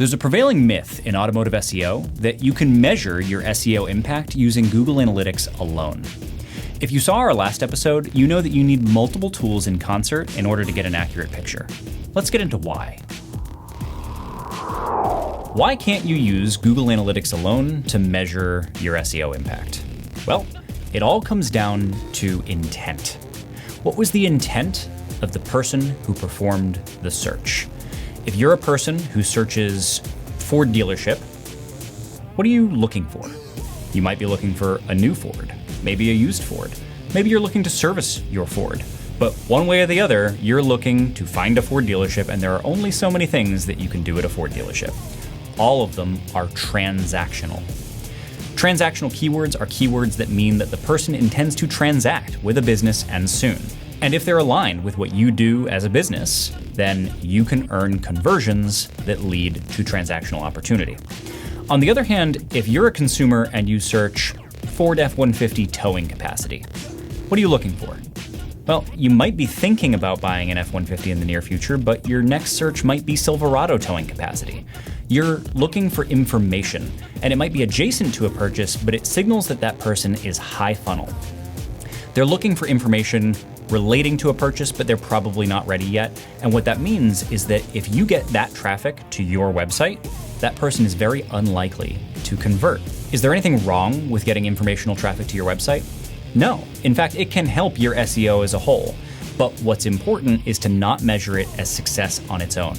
There's a prevailing myth in automotive SEO that you can measure your SEO impact using Google Analytics alone. If you saw our last episode, you know that you need multiple tools in concert in order to get an accurate picture. Let's get into why. Why can't you use Google Analytics alone to measure your SEO impact? Well, it all comes down to intent. What was the intent of the person who performed the search? If you're a person who searches Ford dealership, what are you looking for? You might be looking for a new Ford, maybe a used Ford. Maybe you're looking to service your Ford. But one way or the other, you're looking to find a Ford dealership, and there are only so many things that you can do at a Ford dealership. All of them are transactional. Transactional keywords are keywords that mean that the person intends to transact with a business and soon. And if they're aligned with what you do as a business, then you can earn conversions that lead to transactional opportunity. On the other hand, if you're a consumer and you search Ford F-150 towing capacity, what are you looking for? Well, you might be thinking about buying an F-150 in the near future, but your next search might be Silverado towing capacity. You're looking for information, and it might be adjacent to a purchase, but it signals that that person is high funnel. They're looking for information relating to a purchase, but they're probably not ready yet. And what that means is that if you get that traffic to your website, that person is very unlikely to convert. Is there anything wrong with getting informational traffic to your website? No. In fact, it can help your SEO as a whole. But what's important is to not measure it as success on its own.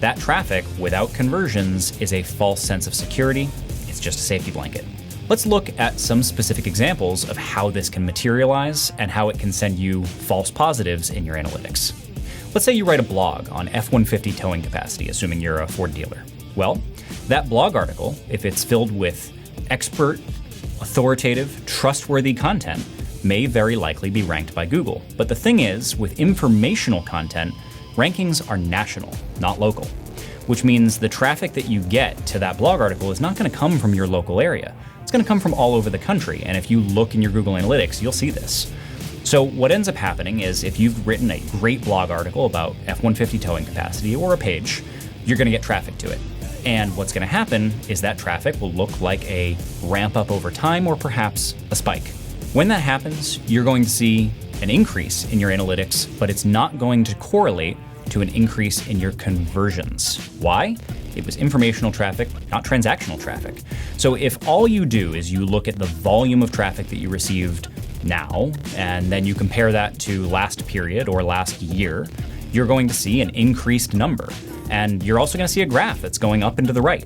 That traffic without conversions is a false sense of security. It's just a safety blanket. Let's look at some specific examples of how this can materialize and how it can send you false positives in your analytics. Let's say you write a blog on F-150 towing capacity, assuming you're a Ford dealer. Well, that blog article, if it's filled with expert, authoritative, trustworthy content, may very likely be ranked by Google. But the thing is, with informational content, rankings are national, not local, which means the traffic that you get to that blog article is not going to come from your local area. It's going to come from all over the country, and if you look in your Google Analytics, you'll see this. So what ends up happening is if you've written a great blog article about F-150 towing capacity or a page, you're going to get traffic to it. And what's going to happen is that traffic will look like a ramp up over time or perhaps a spike. When that happens, you're going to see an increase in your analytics, but it's not going to correlate to an increase in your conversions. Why? It was informational traffic, not transactional traffic. So if all you do is you look at the volume of traffic that you received now, and then you compare that to last period or last year, you're going to see an increased number. And you're also going to see a graph that's going up and to the right.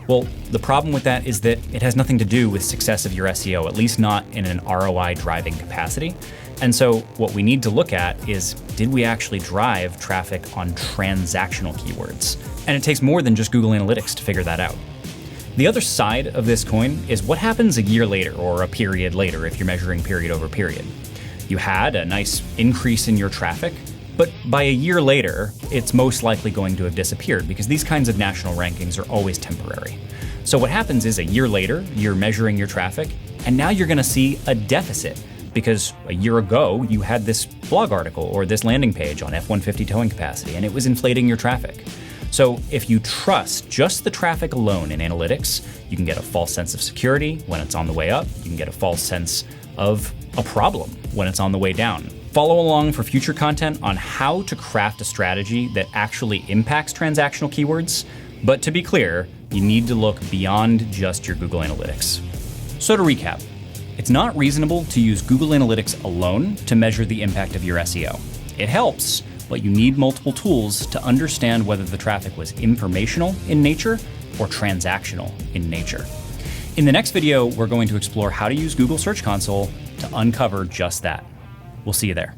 Well, the problem with that is that it has nothing to do with success of your SEO, at least not in an ROI driving capacity. And so what we need to look at is, did we actually drive traffic on transactional keywords? And it takes more than just Google Analytics to figure that out. The other side of this coin is what happens a year later or a period later if you're measuring period over period. You had a nice increase in your traffic, but by a year later, it's most likely going to have disappeared because these kinds of national rankings are always temporary. So what happens is a year later, you're measuring your traffic, and now you're going to see a deficit because a year ago, you had this blog article or this landing page on F-150 towing capacity, and it was inflating your traffic. So if you trust just the traffic alone in analytics, you can get a false sense of security when it's on the way up. You can get a false sense of a problem when it's on the way down. Follow along for future content on how to craft a strategy that actually impacts transactional keywords. But to be clear, you need to look beyond just your Google Analytics. So to recap, it's not reasonable to use Google Analytics alone to measure the impact of your SEO. It helps, but you need multiple tools to understand whether the traffic was informational in nature or transactional in nature. In the next video, we're going to explore how to use Google Search Console to uncover just that. We'll see you there.